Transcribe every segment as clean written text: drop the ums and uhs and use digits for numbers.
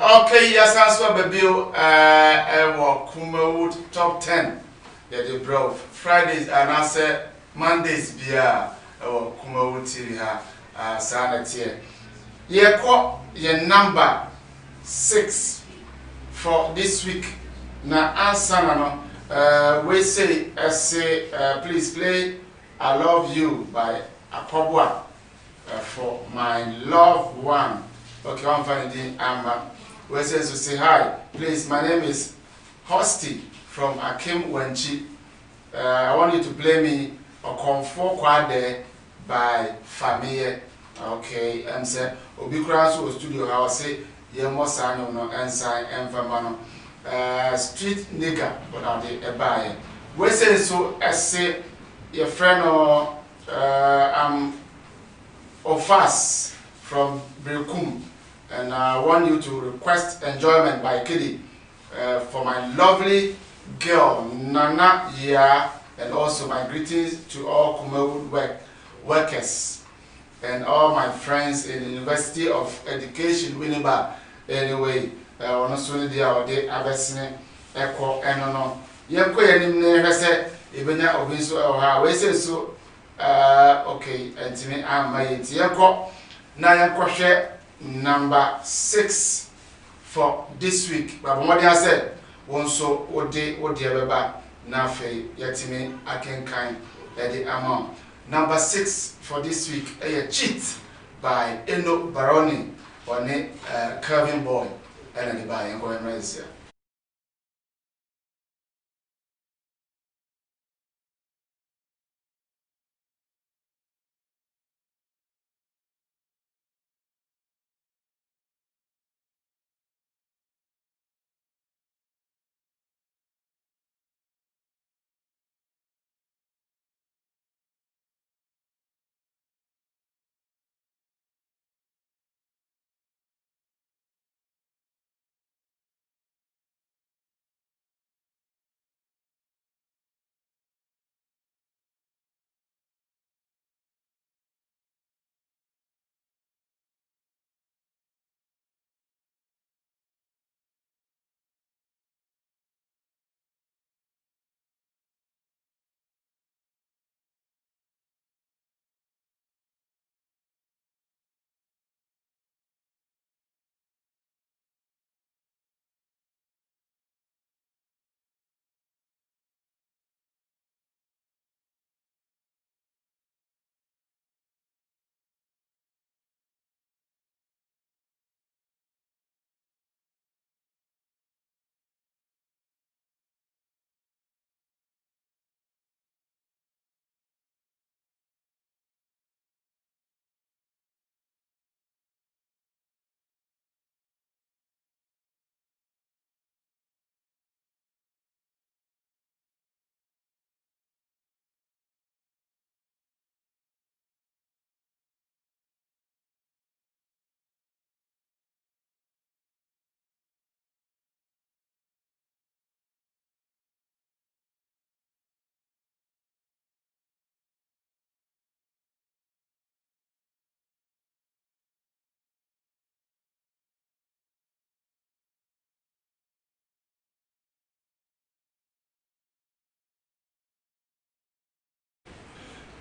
Okay, yes, as well, baby. Kumawood top 10. Yeah, the bro. Fridays and I said Mondays be Kumawood TV Saturday. Yeah, call your number 6 for this week. Now, answer we say, please play I Love You by Akobwa for my loved one. Okay, I'm finding Amber. We say hi. Please, my name is Hosty from Akim Wenchi. I want you to play me a Comfort Quade by Famille. Okay, and say Obi Krasu studio house say Yemosano no ensign Enfamano. Street nigger, but are they a buyer? We say so say your friend or of us from Brekum, and I want you to request Enjoyment by Kiddy for my lovely girl Nana Yea, and also my greetings to all Kumawood workers and all my friends in the University of Education Winneba. Anyway, honestly, they are the Abessine Echo and no. Yanko and say, Ibena Obiso or how we say so. Okay, and to me, I'm my Yanko. Now, Yanko share number 6 for this week. But what I said, one so what day, Nafe, Yatime, I can kind the amount. Number 6 for this week, a cheat by Eno Baroni or Curving Boy. And the buy and go and raise here.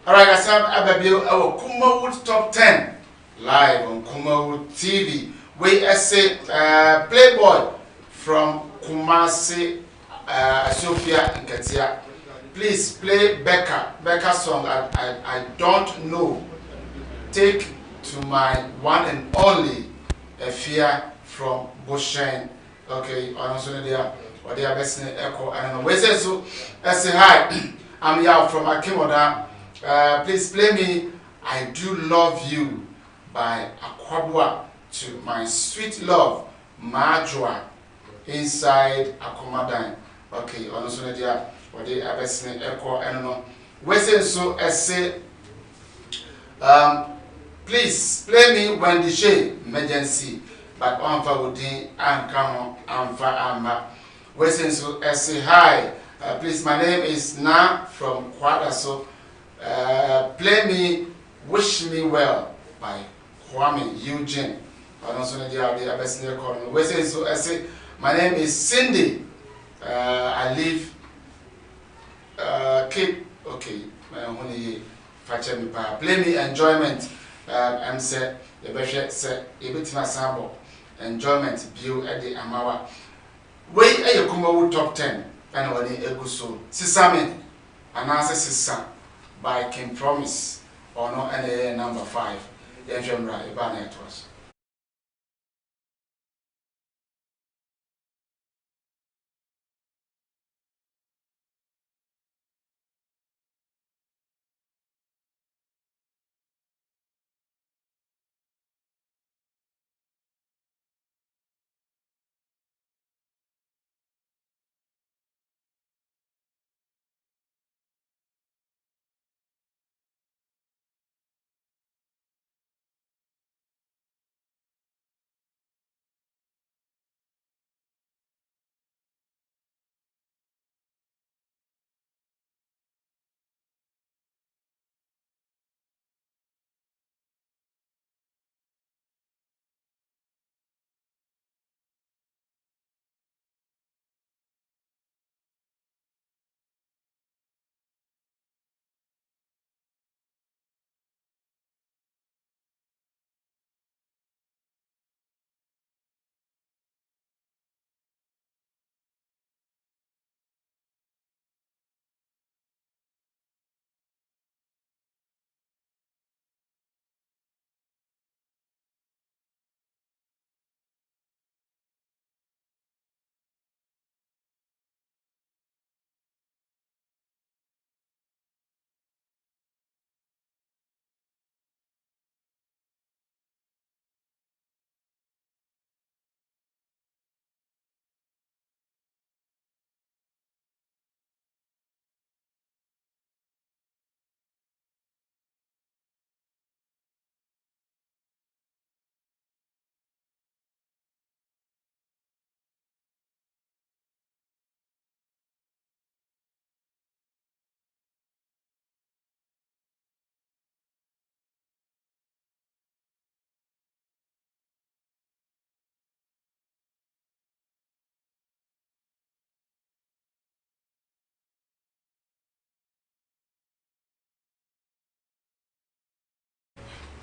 Alright, I said Ababio our Kumawood top 10 live on Kumawood TV. We say Playboy from Kumasi, Sophia and Katia. Please play Becca song. I don't know. Take to my one and only Fear from Bushen. Okay, honestly, there or they are best echo. I don't know. We say so. I say hi. I'm here from Akimoda. Please play me I Do Love You by Akobwa to my sweet love Majwa inside Akomadan. Okay, honestly, there or they are best echo. I don't know. We say so. I say please play me when the shade emergency, but Amfa Woodin and Kamo Amfa Amba. Waiting so I say hi. Please, my name is Na from Kwadaso. Play me Wish Me Well by Kwame Eugene. and also the best corner. We say so. I say my name is Cindy. I live Cape. Okay, my only feature me pa play me enjoyment. I'm say the best say a bit na sample enjoyment view at the Amawa. We a Kumawood top 10 and one egu so. Sisame and answer Sisa by King Promise or no any number 5. Yemra Ibana it was.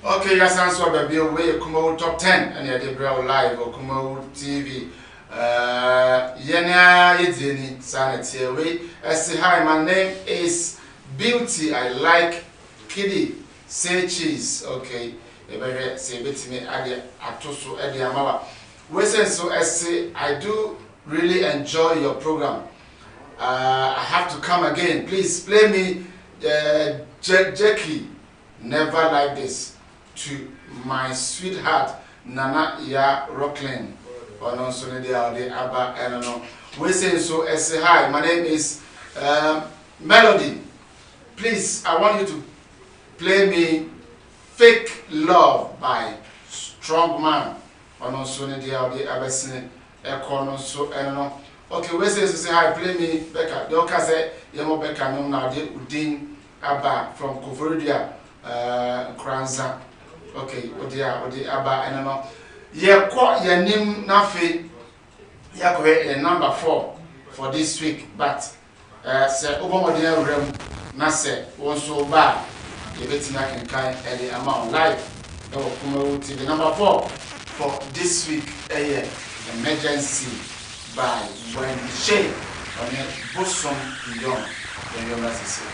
Okay, yes, answer baby away Kumawood top 10 and the Brow Live or Kumawood TV. Yena Yedini Sanity away. I say hi, my name is Beauty. I like Kiddy. Say cheese. Okay, the baby say bit me Adia Atoso Eddie Amawa. We say so I say I do really enjoy your program. I have to come again. Please play me Jackie. Never like this. To my sweetheart Nana Ya Rocklin. Or also the Abba and no. We say so I say hi. My name is Melody. Please, I want you to play me Fake Love by Strong Man. Or also the Abba so and no. Okay, we say hi. Play me Becca. The Oka say Yamo Becca no now de Udin Abba from Koforidua Kranza. Okay, odi aba eneno ye kwa ye nim na fe ya ko number 4 for this week, but say obomodi awrem na say wonso ba ye betina kenkan e amount live e wo Kumawood TV number 4 for this week emergency by when shade on a bosom beyond the university.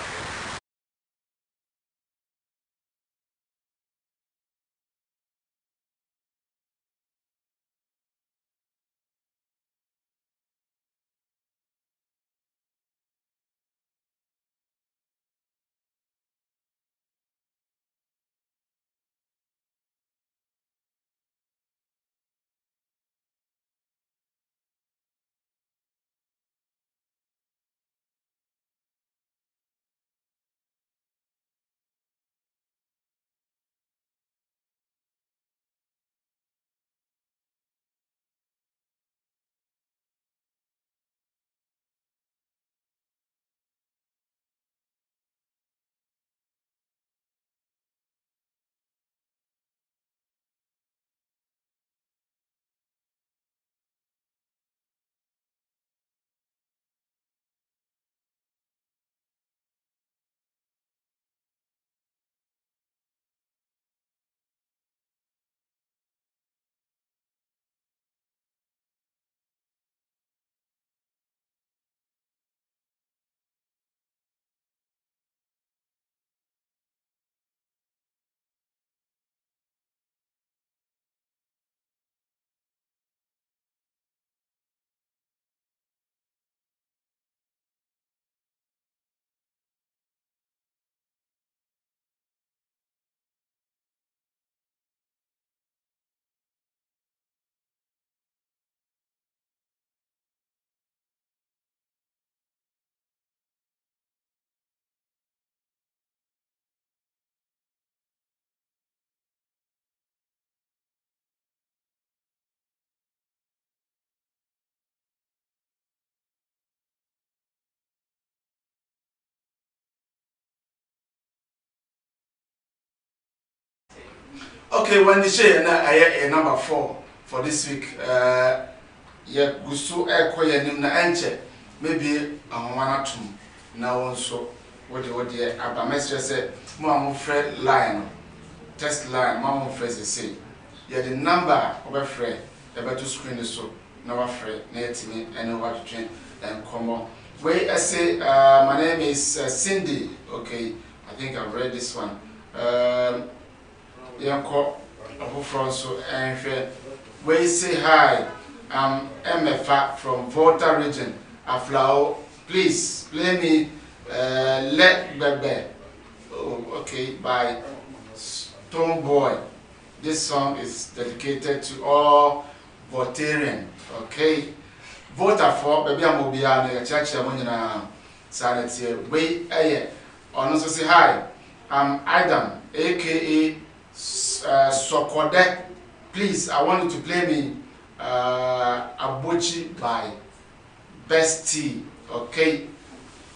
Okay, when the share na a number 4 for this week. Yeah, gusto koye nim na enche maybe amwana tum na wonso what the aba mestre say mo am friend line test line mo am friend say yeah the number of friend ebe to screen so na wa friend na yetimi ene wa twetwen and come wait I say my name is Cindy. Okay, I think I've read this one. Yeah, call from so and we say hi. I'm MFA from Volta region. Aflao, please play me Let Bebe. Oh, okay, by Stone Boy. This song is dedicated to all Voltarian. Okay, Volta for baby Amobia, the church among sanity. Wait, also say hi. I'm Adam, aka Sokode. Please, I want you to play me Abochi by Bestie. Okay,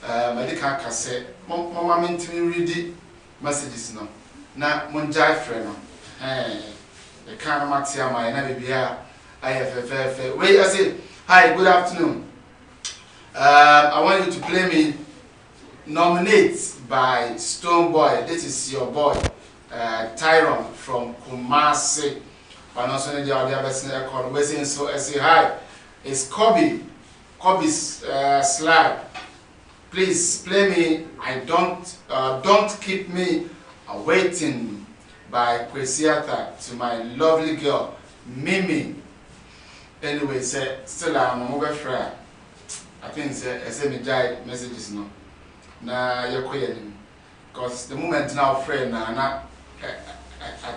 medical cassette. Mama meant to read messages now. Now, Munjai friend. The kind of Matia, my name be here. I have wait, I say, hi, good afternoon. I want you to play me Nominate by Stone Boy. This is your boy, Tyron from Kumasi. And also, the other person called Wessing. So I say hi. It's Kobe's slide. Please play me. I don't keep me waiting by Kwesiata to my lovely girl Mimi. Anyway, still I'm over friend. I think say me jai messages no. Na yakoye nim. Because the moment now friend na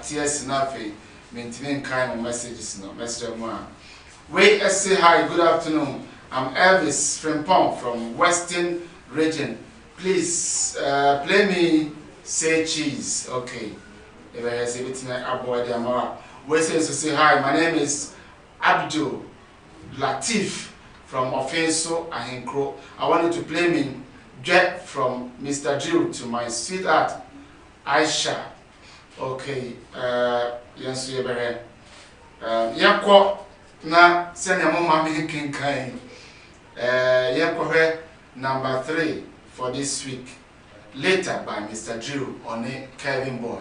tears na fe maintaining kind of messages no message mo. Wait, I say hi, good afternoon. I'm Elvis Frimpong from Western region. Please play me Say Cheese. Okay. If I say it avoid the amara. We say hi, my name is Abdul Latif from Offenso Ahinkro. I want you to play me Jet from Mr. Jill to my sweetheart Aisha. Okay, yes, you better. Yako na send your mama making kind. Yako number 3 for this week. Later by Mr. Jill on a Kevin Boy.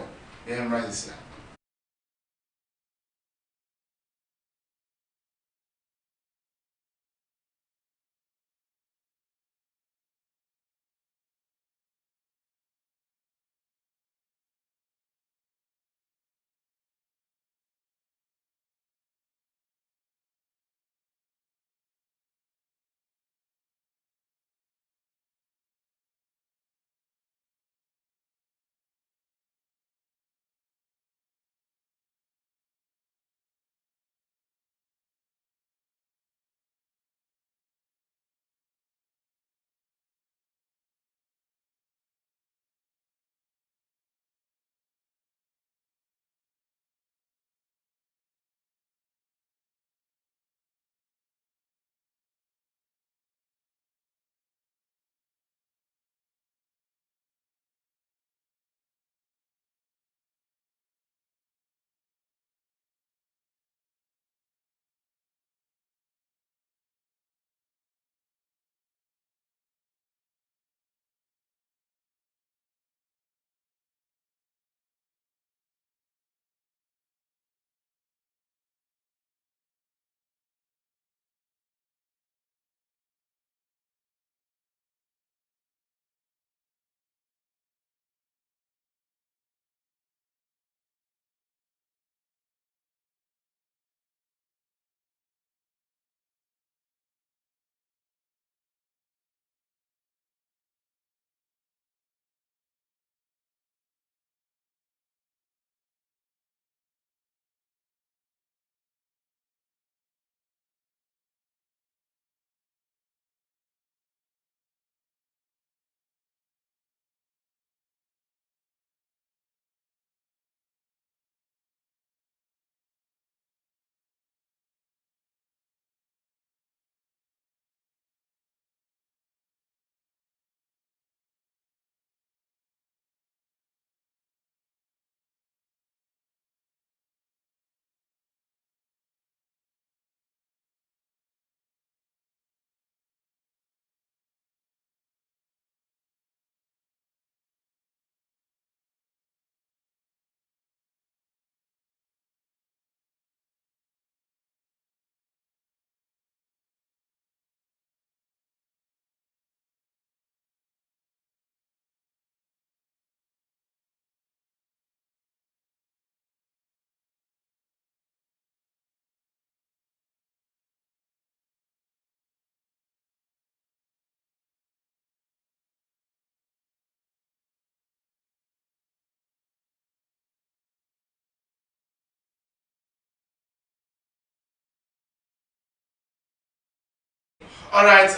All right,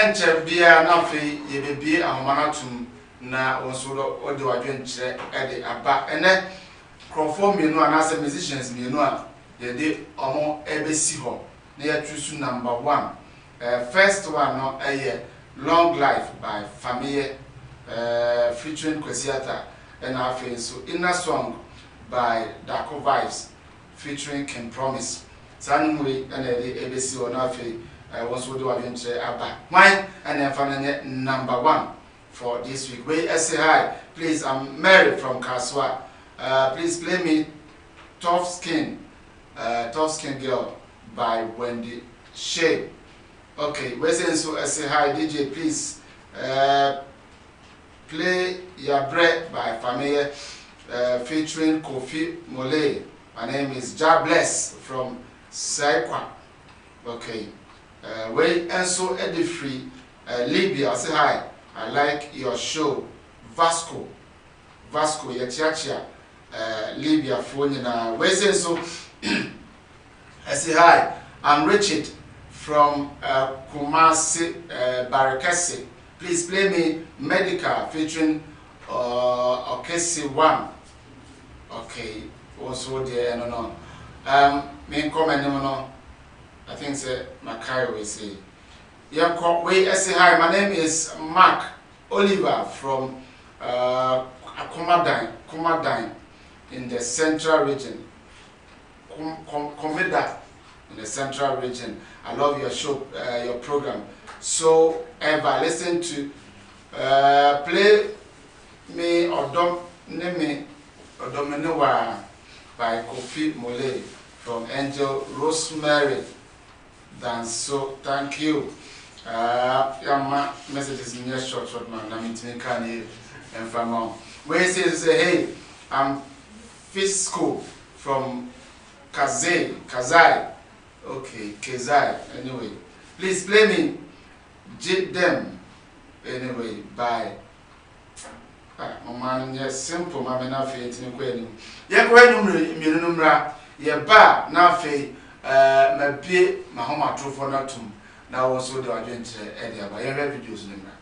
enter bia na fe ye bebie ahomanatum na wonso do ode wadwenkyere ede aba ene crofo mienu anase musicians mienu a ye de omo ebesi ho na ye choose number 1. First one no Long Life by Famille featuring Kwesiata and afe so Inner Song by Dako Vibes featuring King Promise. Sanwe and the ebesi ho na afe once we do aba. Why and then finally number 1 for this week. Wait, I say hi. Please, I'm Mary from Kaswa. Please play me Tough Skin Girl by Wendy Shea. Okay, we say so. I say hi, DJ. Please play Ya Bread by Famille featuring Kofi Mole. My name is Ja Bless from Saikwa. Okay. Wait, and so Eddie Free, Libya, say hi. I like your show. Vasco, Yachachia, Libya, phone na. Wait, say so. I say hi. I'm Richard from Kumasi, Barakasi. Please play me Medica featuring Okesi 1. Okay, also there, no. Me comment, no. I think say Makai will say. Yeah, wait, I say hi. My name is Mark Oliver from Kumawood in the Central Region. Komida in the Central Region. I love your show, your program. So ever listen to play me Odom Neme Odomenewa by Kofi Mole from Angel Rosemary. So thank you. My message is in your short man. I'm in Kanye and from where it says hey, I'm Fisco from Kazai. Okay, Kazai. Anyway, please play me Them. Anyway, bye. Man, yes, simple. Mamma, na fe intini kwenu. Ye kwa numra. Ye ba na fe. Mabie mahoma trofo na tum na wo so de adwenkyere e de aba ye videos nimra.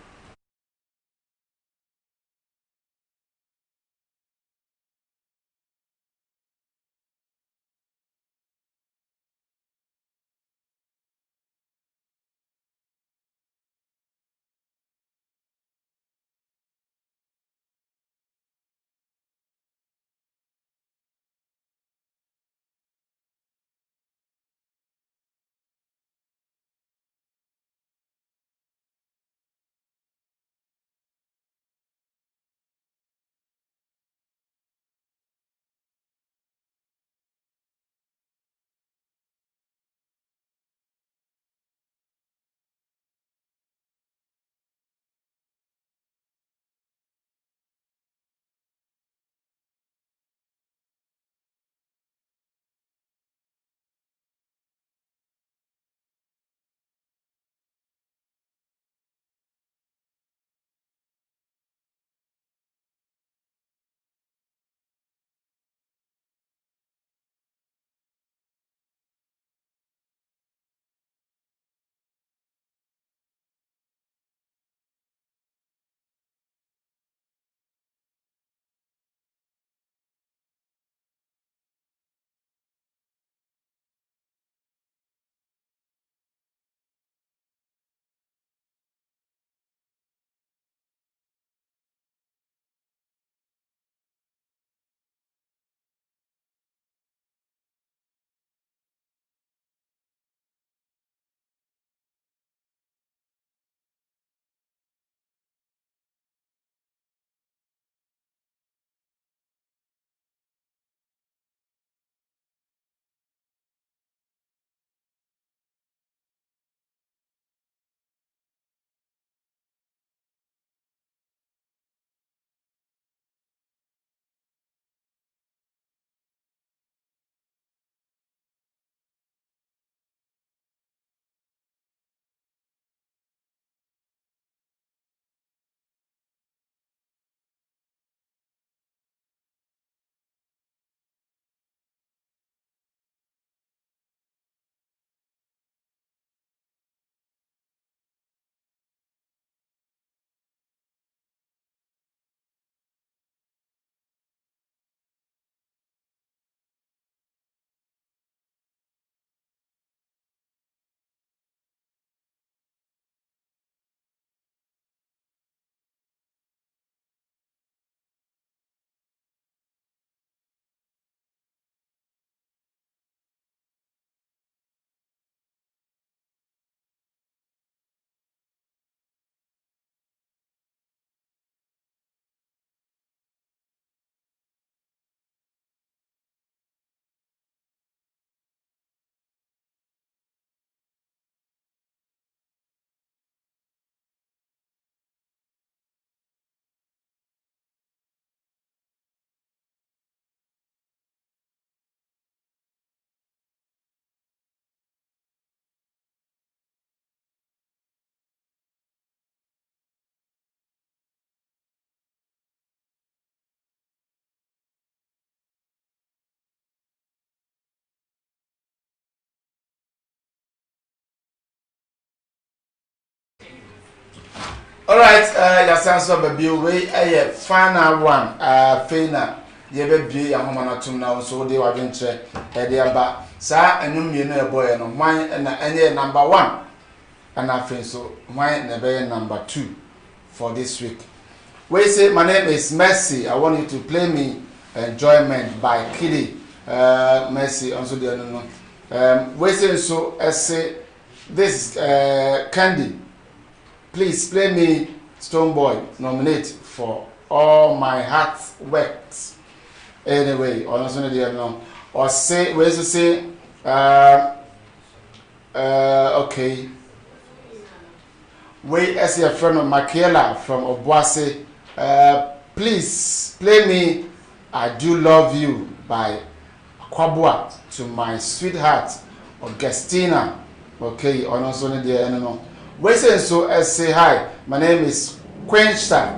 All right, your sense of a bill way a final one. Fena, ye be a woman or two now, so they were venture at the aba. Sir, and you know a boy and mine and any number one. And I think so. Mine never number 2 for this week. We say my name is Mercy. I want you to play me Enjoyment by Kitty. Mercy, also the no. We say so. I say this Candy. Please play me Stone Boy. Nominate for all my heart works. Anyway, also the no. Or say we say okay. We as a friend of Michaela from Obuasi. Please play me I Do Love You by Kwabua to my sweetheart Augustina. Okay, on also the no. We say so as say hi. My name is Quencha.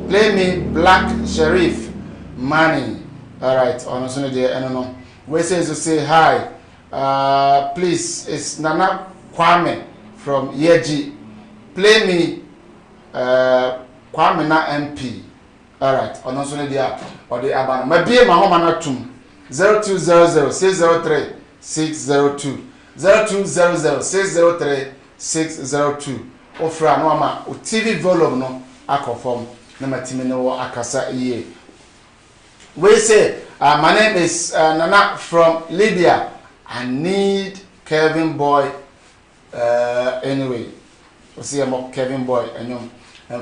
Play me Black Sheriff Money. Alright, on also the no. We say so say hi. Please, it's Nana Kwame from Yeji. Play me Kwame na MP. Alright, on also the or the Abana. Maybe my home anatum 0200 603 602 0200 603 602. Ofra no ama o TV volume no akofom na matimi ne wo akasa iye. We say my name is Nana from Libya. I need Kevin Boy. Anyway, we see about Kevin Boy and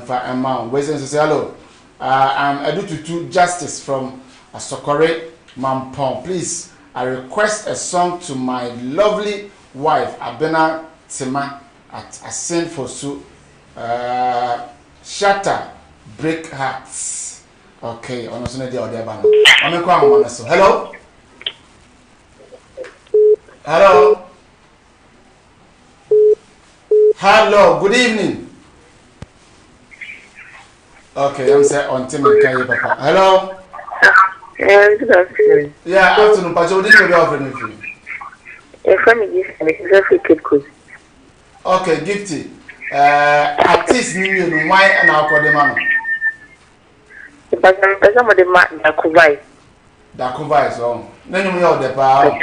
for amount. We say hello. I'm Edututu Justice from Asokore Mampong. Please, I request a song to my lovely wife Abena Tima at Asin Fosu. Shatter Break Hearts. Okay, on the other band. Hello. Hello. Hello, good evening. Okay, I'm saying on Tim and Kay Papa. Hello? Good afternoon. Yeah, afternoon, but you didn't be offering me free. Your family is a very good cook. Okay, gifty. At least you why and I'll call the man. But some of the man that could buy. That covers on. Then you know the power.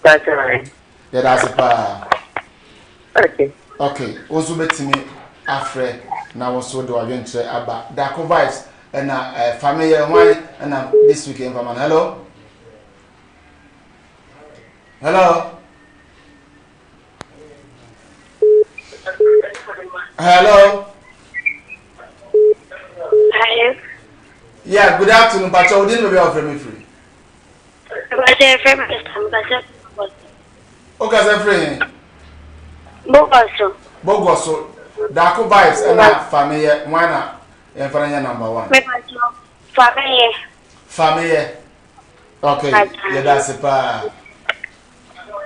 That's all right. Yeah, that's a power. Okay. Okay, also bet me after now also do I venture about that covers and family wine and this weekend from hello. Hello. Hello. Hi. Yeah, good afternoon, but you didn't be offering me free. Okay, so free. Bogoso. Dako vibes and family why not? And for number 1. Family. Okay, yeah, that's a pa.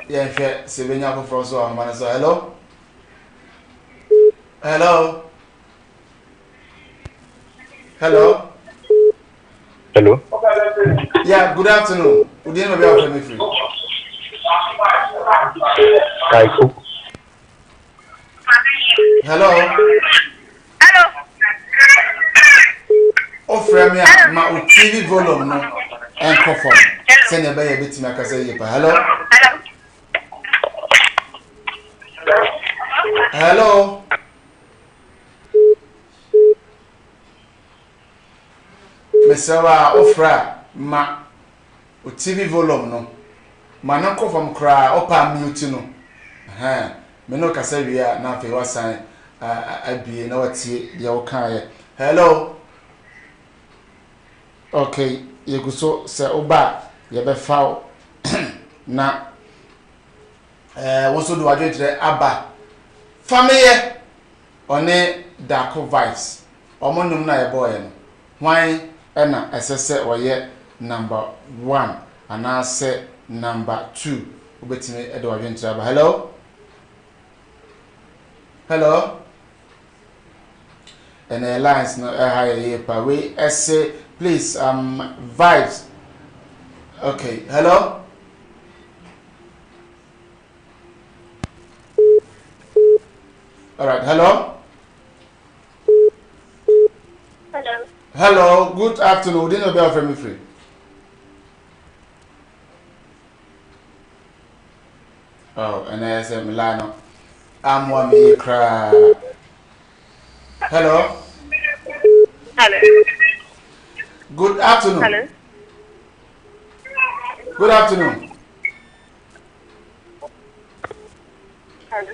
Yeah, fair. Sylvania from so hello. Hello. Hello. Hello. Yeah, good afternoon. Good evening, be offering me free. Hi, cook. Hello. Hello. Offer me my TV volume no and conform. Send a baby bit to my casa. Hello. Hello. Mesawa offer my TV volume no. Man conform cry opa mute no. Me no kasa wia na fe wasan abie na watie dia wokan. Hello. Okay, you go so say oba ye be fa na wonso do adwetire aba family one Dako vibes omonum na ye boy no hwan na esese oye number 1 ana se number 2 obetime e do adwetire aba. Hello. Hello. And the lines no high pa we say please vibes. Okay, hello. All right, hello. Hello, good afternoon. Didn't know about me free. Oh, and I said Milano. I'm one me cry. Hello. Hello. Good afternoon. Hello. Good afternoon. Hello.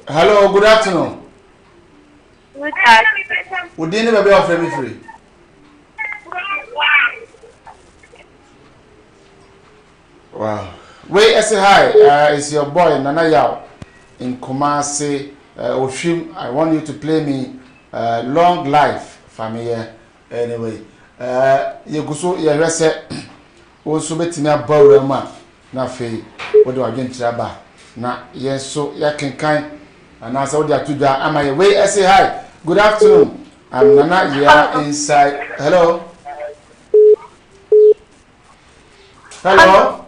Hello, good afternoon. Good afternoon. We didn't know about me free. Wow. Wait, I say hi. It's your boy Nana Yao in Kumasi. Oshim, I want you to play me Long Life family. Anyway, you go so you say also betimi abawra ma na fe wo de wadwentra ba na yenso yakenkan anasa wo de atudwa amaye. Wait, I say hi. Good afternoon. I'm Nana here inside. Hello. Hello.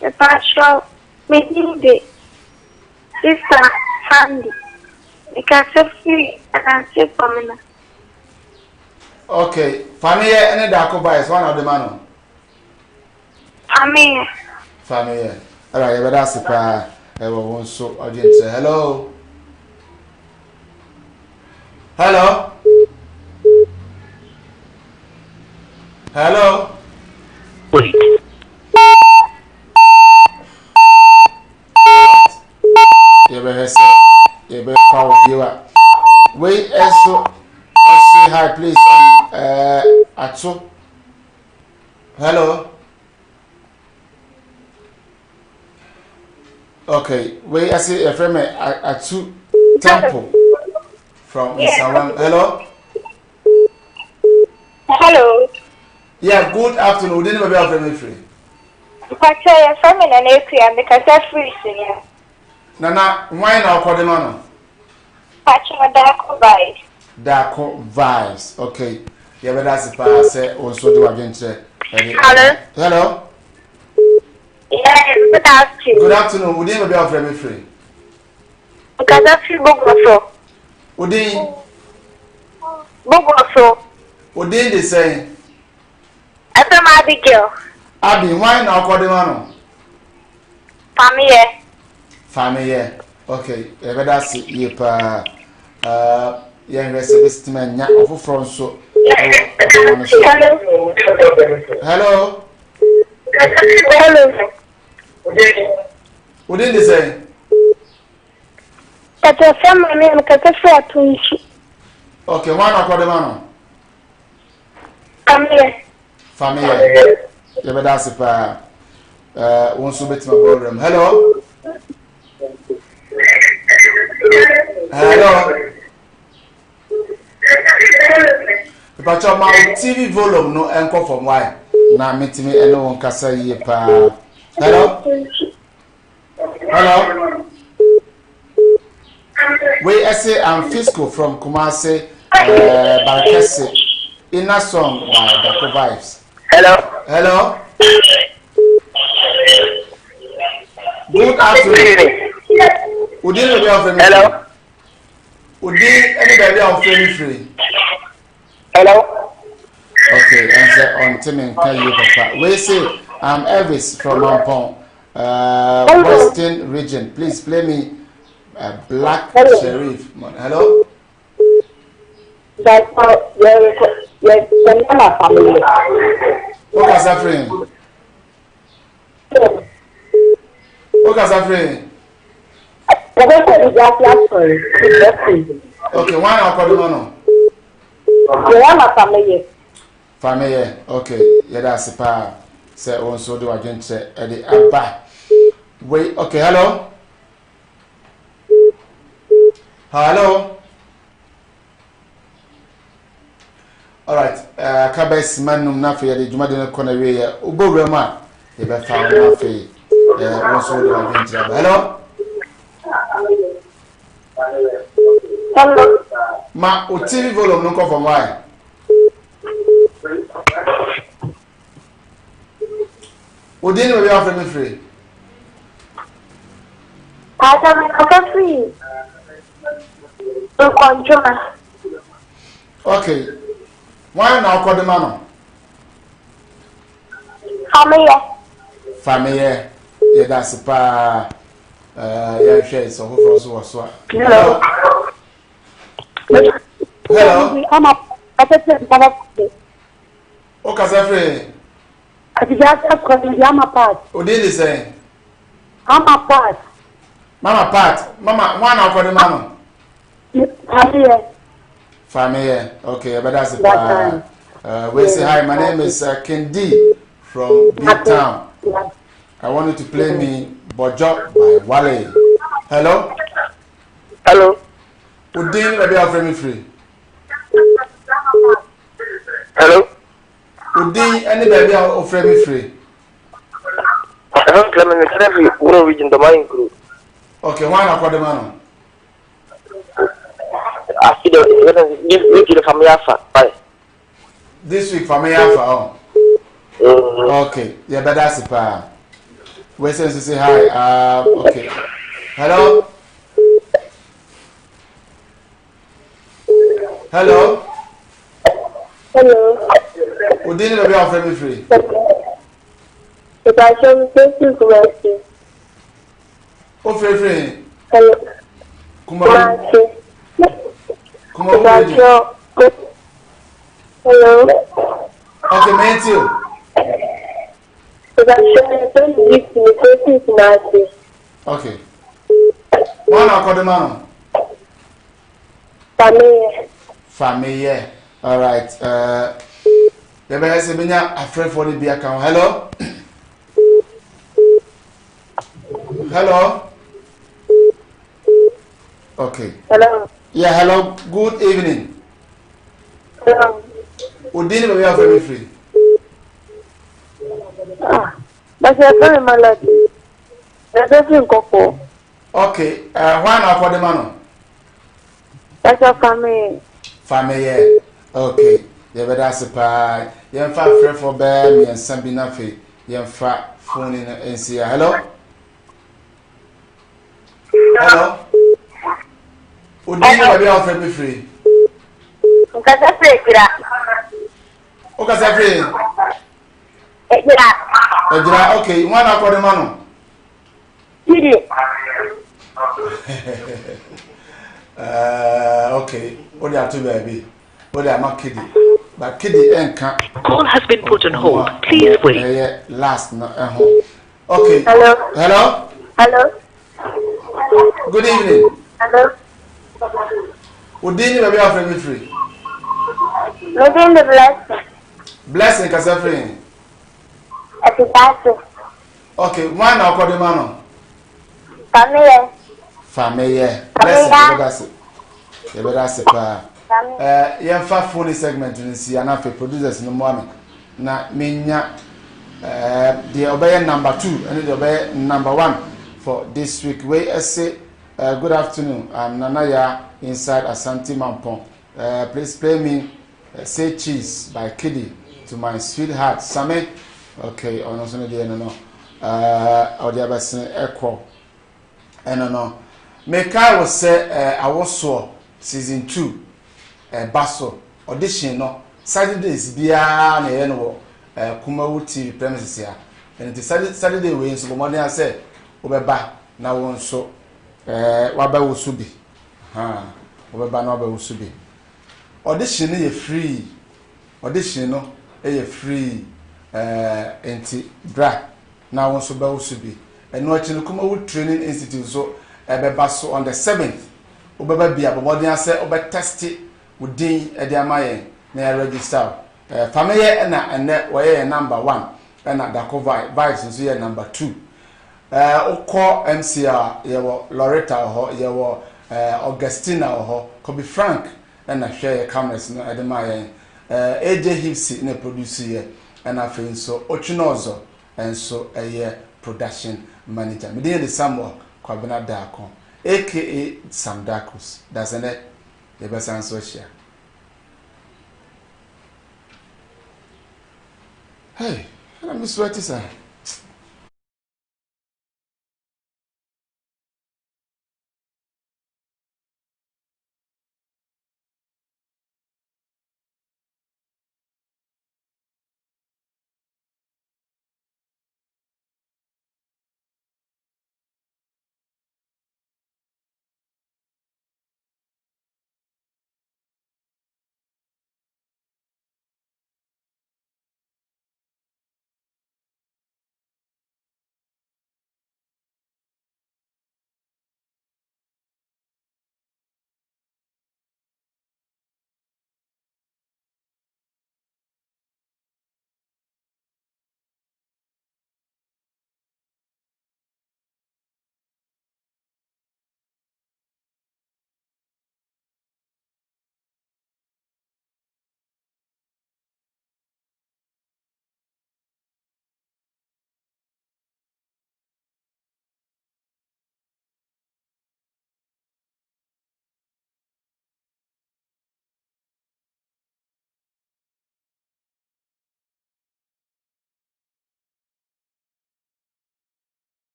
The pastor meeting the sister Sandy. The castle free and say for me. Okay. Family any dakoba is one of the man. Amen. Family. All right, but that's pa e wo won so audience. Hello. Hello. Hello. Wait. You be power viewer. Wait, so say hi please. Atso. Hello. Okay. Wait, I say a friend Atsu Temple from Isawan. Hello. Hello. Yeah, good afternoon. We didn't be able to free. Pastor, you're from an AP and the castle free. Nana, why now call the man? Pastor, Dako by Dako vibes. Okay. Yeah, but that's the pass. Also do again. Hello. Hello. Yes, good afternoon. Good afternoon. We didn't be able to free. The castle free Bogoso. We didn't. Bogoso. We didn't the same. FM Abigail. Abi, why now call the man? Family. Family. Okay. Yeah, but that's it. Yep. Yeah, rest man. Yeah, of front so. Hello. Hello. Hello. We didn't the same. That's a family and castle free. Okay, why not call the man? Family. Family. Yeah, but that's it. One so bit my program. Hello. Hello. But my TV volume no anchor from why. Now meet me anyone can say pa. Hello. Hello. Wait, I say I'm Fisco from Kumasi, Barakese. In a song by Dako Vibes. Hello. Hello. Good afternoon. Would you be offering me? Hello. Would you anybody offering me free? Hello. Okay, and say on Timmy can you papa. We say I'm Elvis from Mampong, Western region. Please play me Black Hello. Sheriff. Hello? That's your family. Okay, Safrin. Okay, Safrin. Okay, why not call the man? Family, okay, yeah, that's the power. Say also do against the Abba. Wait, okay, hello? Hello? Alright, Kabes Manum Nafi, the Jumadina Conaway, Uborama, the Bafan Nafi, also do against hello? Hello. Ma, o TV volume no cover why? O didn't be offering me free. I have a free. To control. Okay. Why now call the man? Family. Yeah, that's pa. Yeah, share so who so. Hello. Hello. I'm a O Kasafre. I just calling I'm a part. O dey say. I'm a part. Mama Pat. Mama, why now call the man? Family. Okay, but that's pa. We say hi. My name is Kendi from Big Town. I want you to play me Bojo by Wale. Hello? Hello? Udin, maybe I'll frame me free. Hello? Udin, any baby I'll frame me free. I don't claim in every one region the mine group. Okay, why not call the man? I see this week in the family after. This week, for me, alpha. Okay, yeah, but that's it. We say hi. Okay. Hello? Hello? Hello. Udin, maybe I'll frame me free. If I show me something correct. Oh, free. Hello. Kumawood. Hello. Okay, mate, you. If I show me something correct. Okay. Why not call the man? Family. All right. The best is afraid for the beer account. Hello? Hello? Okay. Hello. Yeah, hello. Good evening. Hello. Udini baby are very free. But you're very malady. There's nothing cocoa. Okay. Why not call the man? That's your family. Family. Okay. Yeah, but that's a pie. You're fat for bear and some binafi. You're fat phone in NCA. Hello? Hello? Udini baby are very free. Because I pray for that. Okay, sir, free. Okay, why not call the man? Okay. What they are to baby? What they are not kidding. But kiddie and can't. Call has been put on hold. Please wait. Last no. Okay. Hello. Hello. Hello. Good evening. Hello. Udini baby are friendly free. Living the blessing. Blessing, Kasafri. Epitaph. Okay, why not call the man? Family. Blessing, you better say, yeah, phone segment in see and after producers in the morning. Na minya the obey number 2 and the obey number 1 for this week. We say good afternoon. I'm Nanaya inside Asante Mampong. Please play me Say Cheese by Kiddy to my sweetheart Sammy. Okay, on also no or the other echo. And no. Meka was say I was so season 2 Basso audition no Saturdays bia na ye no Kumawood TV premises here. And the Saturday we so morning I say obeba na won so waba wo so bi obeba na waba wo so bi audition no ye free audition no ye free enti bra na won so ba wo so bi eno achi no Kumawood Training Institute so ebeba so on the 7th obeba bia bomodin ase obe test wudin ede amaye na register family na ene waye number 1 na da cover vibes so ye number 2 ukọ MCR yewo Loretta ho yewo Augustina ho Kobe Frank na hwe cameras na ede maye AJ Hipsy na producer ye na afi nso Ochinozo enso eye production manager me dey the Samuel Kwabena Dako aka Samdackus doesn't it the best answer share. Hey, I'm sweaty sir.